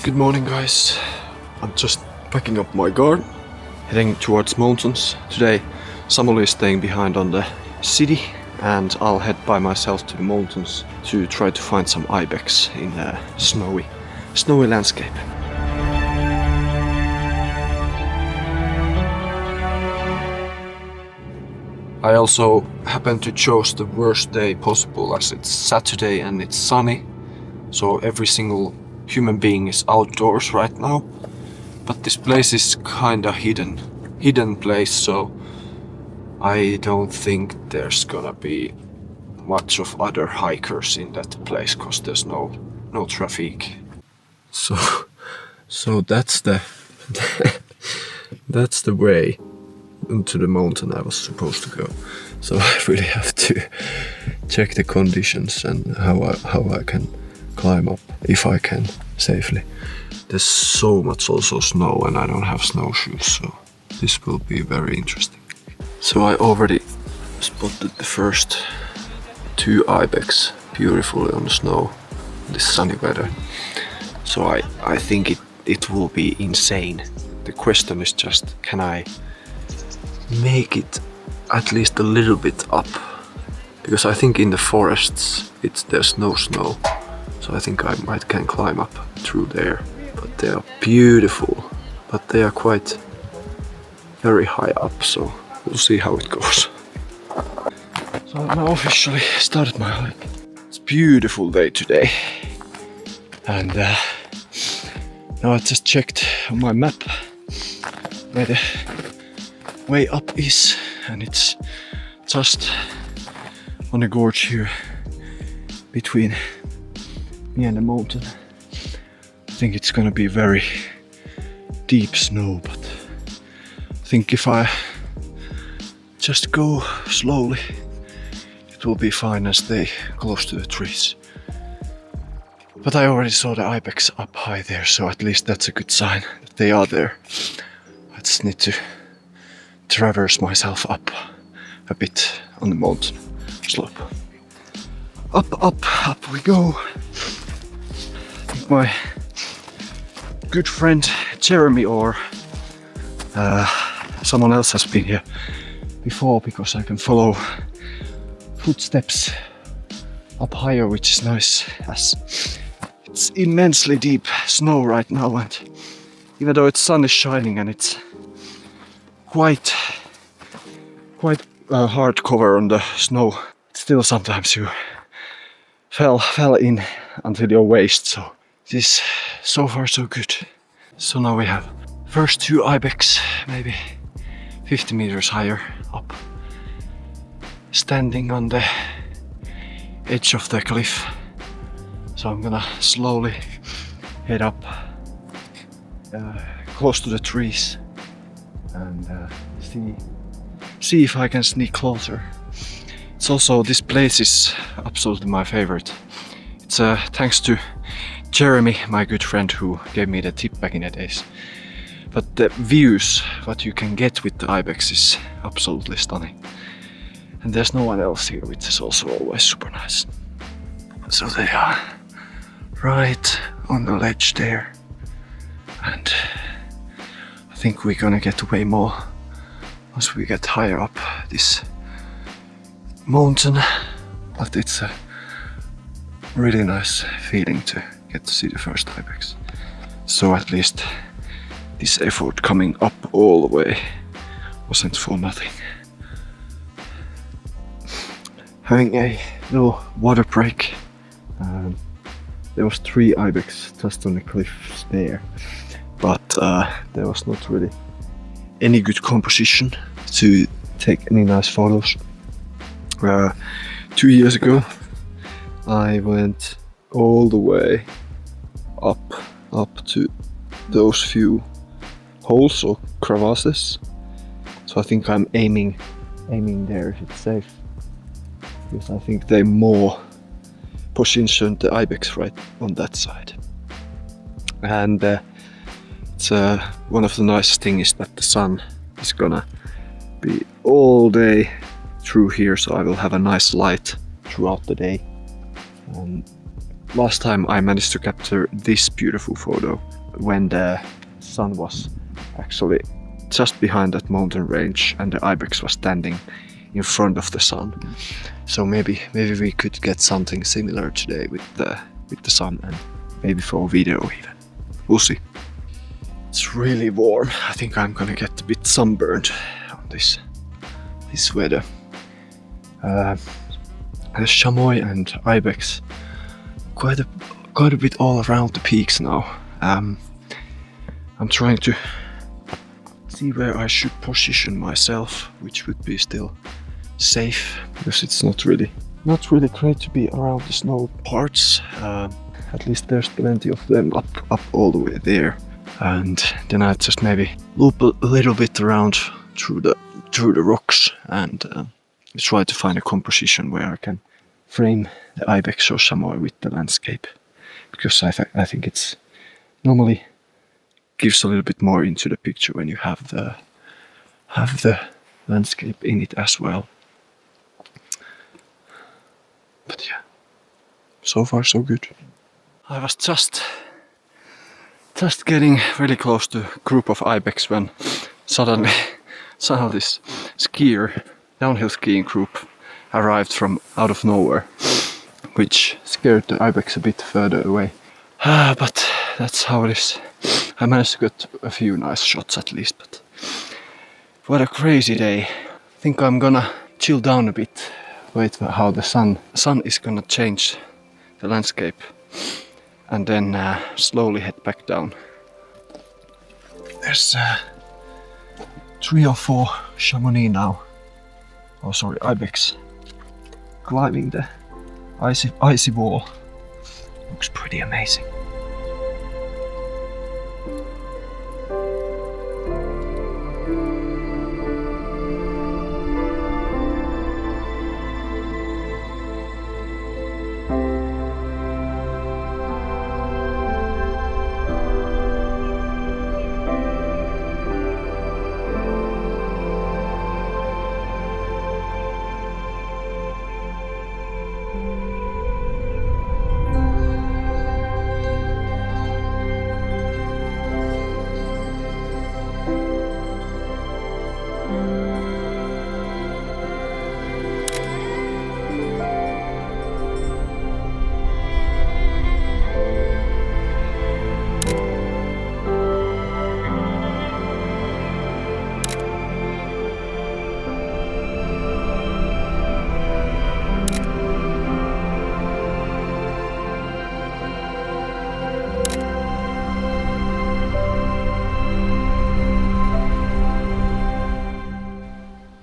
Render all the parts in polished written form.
Good morning, guys. I'm just packing up my guard, heading towards mountains. Today, Samuli is staying behind on the city, and I'll head by myself to the mountains to try to find some ibex in a snowy landscape. I also happen to choose the worst day possible, as it's Saturday and it's sunny, so every single human being is outdoors right now. But this place is kinda hidden place, so I don't think there's gonna be much of other hikers in that place, cause there's no traffic. So that's the that's the way into the mountain I was supposed to go. So I really have to check the conditions and how I can climb up, if I can, safely. There's so much also snow and I don't have snowshoes, so this will be very interesting. So I already spotted the first 2 ibex beautifully on the snow, this sunny weather. So I think it will be insane. The question is just, can I make it at least a little bit up? Because I think in the forests there's no snow. So I think I can climb up through there. But they are beautiful. But they are quite very high up, so we'll see how it goes. So I now officially started my hike. It's a beautiful day today. And now I just checked on my map where the way up is, and it's just on the gorge here between me and the mountain. I think it's gonna be very deep snow, but I think if I just go slowly, it will be fine and stay close to the trees. But I already saw the ibex up high there, so at least that's a good sign that they are there. I just need to traverse myself up a bit on the mountain slope. Up we go. I think my good friend Jeremy or someone else has been here before, because I can follow footsteps up higher, which is nice, as it's immensely deep snow right now, and even though it's sun is shining and it's quite hard cover on the snow, still sometimes you fell in until your waist. So this so far so good. So now we have first 2 ibex, maybe 50 meters higher up, standing on the edge of the cliff. So I'm gonna slowly head up close to the trees and see if I can sneak closer. It's also, this place is absolutely my favorite. It's thanks to Jeremy, my good friend, who gave me the tip back in the days. But the views, what you can get with the ibex, is absolutely stunning. And there's no one else here, which is also always super nice. So they are right on the ledge there. And I think we're gonna get way more as we get higher up this mountain. But it's a really nice feeling to get to see the first ibex. So at least this effort coming up all the way wasn't for nothing. Having a little water break. There was 3 ibex just on the cliffs there, but there was not really any good composition to take any nice photos. 2 years ago I went all the way up to those few holes or crevasses, so I think I'm aiming there if it's safe, because I think they're more positioned the ibex right on that side. And it's one of the nicest things is that the sun is gonna be all day through here, so I will have a nice light throughout the day. Last time I managed to capture this beautiful photo when the sun was actually just behind that mountain range and the ibex was standing in front of the sun. So maybe we could get something similar today with the sun, and maybe for a video even. We'll see. It's really warm. I think I'm gonna get a bit sunburned on this weather. There's chamois and ibex quite a bit all around the peaks now. I'm trying to see where I should position myself, which would be still safe, because it's not really great to be around the snow parts. At least there's plenty of them up all the way there, and then I just maybe loop a little bit around through the rocks and try to find a composition where I can frame the ibex or chamois with the landscape, because I think it's normally gives a little bit more into the picture when you have the landscape in it as well. But yeah, so far so good. I was just getting really close to a group of ibex when suddenly this downhill skiing group arrived from out of nowhere, which scared the ibex a bit further away. But that's how it is. I managed to get a few nice shots at least, but what a crazy day. I think I'm gonna chill down a bit, wait for how the sun is gonna change the landscape, and then slowly head back down. There's 3 or 4 chamois now. Oh sorry, ibex climbing the icy wall. Looks pretty amazing.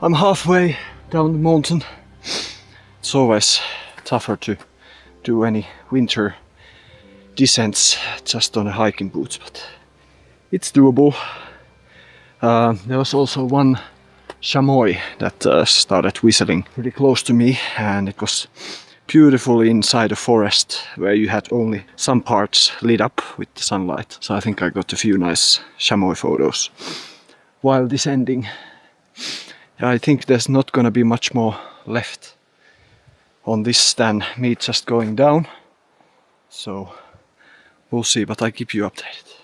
I'm halfway down the mountain. It's always tougher to do any winter descents just on a hiking boots, but it's doable. There was also one chamois that started whistling pretty close to me, and it was beautiful inside a forest where you had only some parts lit up with the sunlight. So I think I got a few nice chamois photos while descending. I think there's not gonna be much more left on this than me just going down. So we'll see, but I'll keep you updated.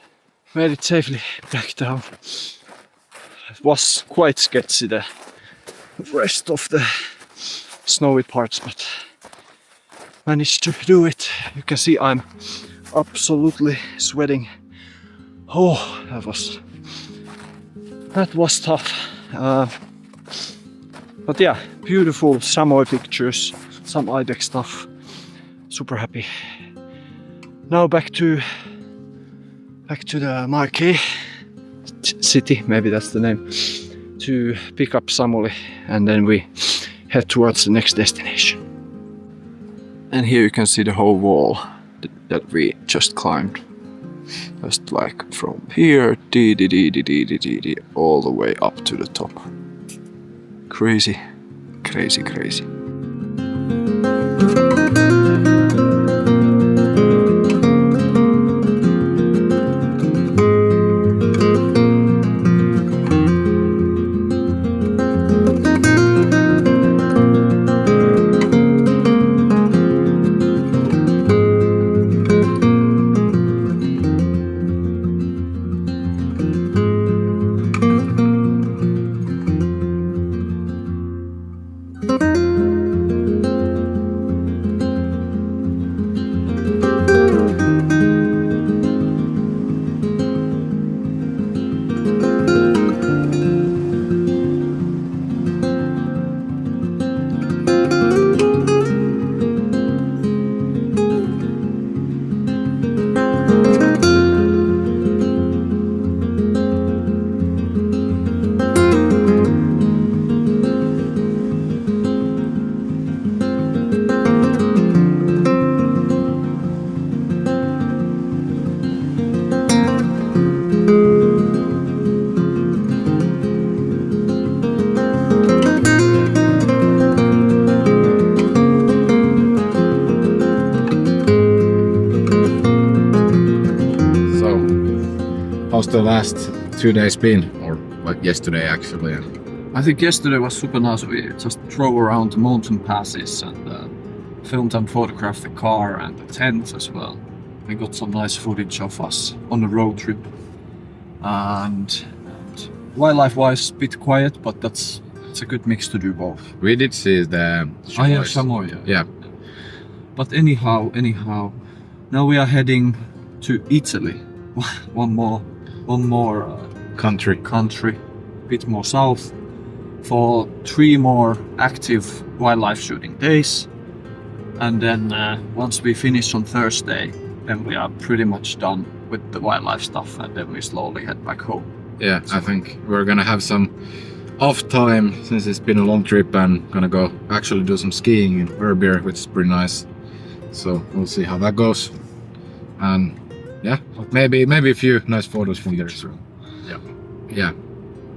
Made it safely back down. It was quite sketchy, the rest of the snowy parts, but managed to do it. You can see I'm absolutely sweating. Oh, that was tough. But yeah, beautiful chamois pictures, some ibex stuff. Super happy. Now back to the marquee city, maybe that's the name, to pick up Samuli, and then we head towards the next destination. And here you can see the whole wall that we just climbed. Just like from here, all the way up to the top. Crazy, crazy, crazy. So, how's the last 2 days been? Or like yesterday actually? I think yesterday was super nice. We just drove around the mountain passes and filmed and photographed the car and the tent as well. We got some nice footage of us on the road trip. And wildlife-wise, a bit quiet, but it's a good mix to do both. We did see the Chamois. Chamois, yeah. But anyhow, now we are heading to Italy. one more Country. a bit more south, for 3 more active wildlife shooting days. And then once we finish on Thursday, then we are pretty much done with the wildlife stuff, and then we slowly head back home. Yeah, I think we're gonna have some off time since it's been a long trip, and gonna go actually do some skiing in Verbier, which is pretty nice. So we'll see how that goes. And yeah, maybe a few nice photos from there as well. Yeah.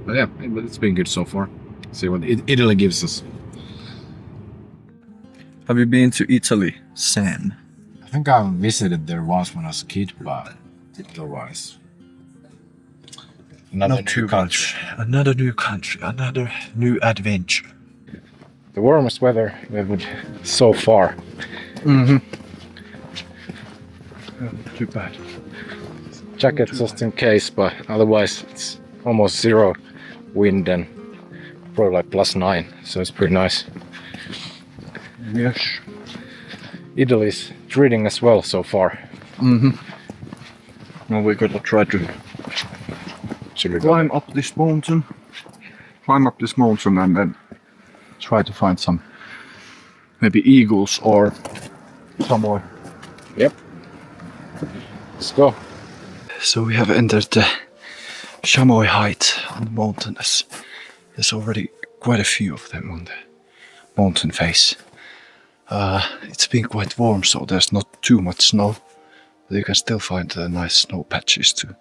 But yeah, it's been good so far. See what Italy gives us. Have you been to Italy, Sam? I think I visited there once when I was a kid, but otherwise. Not too much. Another new country, another new adventure. The warmest weather we've had so far. Mm-hmm. Not too bad. Jacket just in case, but otherwise it's almost 0 wind and probably like +9, so it's pretty nice. Yes. Italy's treating us well so far. Mm-hmm. Well, we're gonna try to Climb up this mountain and then try to find some maybe eagles or some more. Yep. Let's go. So we have entered the Chamois height on the mountain. There's already quite a few of them on the mountain face. It's been quite warm, so there's not too much snow, but you can still find nice snow patches to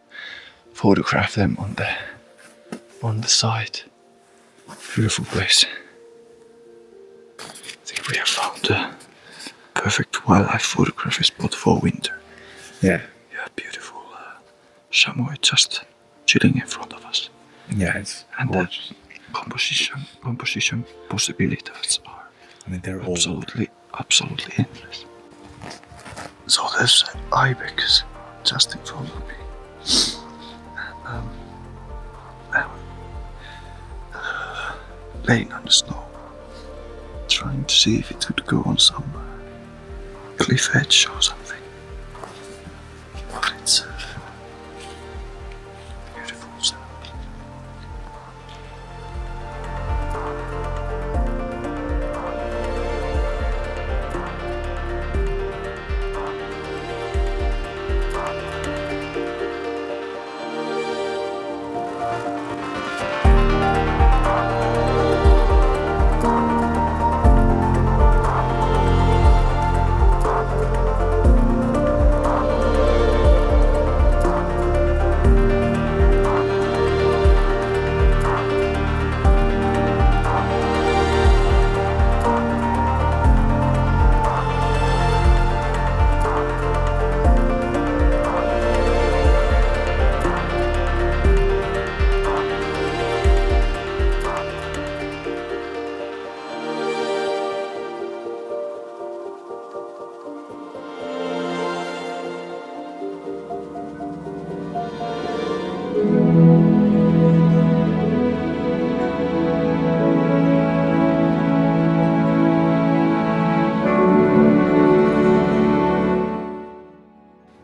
photograph them on the side. Beautiful place. I think we have found a perfect wildlife photography spot for winter. Yeah. Yeah, beautiful chamois just chilling in front of us. Yeah, it's And gorgeous. the composition possibilities are They're absolutely endless. So there's Ibex just in front of me. Laying on the snow, trying to see if it could go on some cliff edge or something. But it's beautiful. So.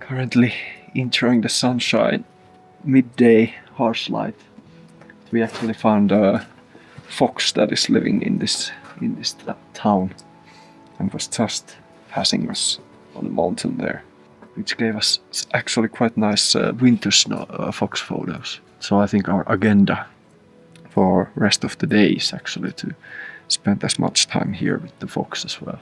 Currently entering the sunshine, midday, harsh light. We actually found a fox that is living in this town and was just passing us on the mountain there, which gave us actually quite nice winter snow fox photos. So I think our agenda for rest of the day is actually to spend as much time here with the fox as well.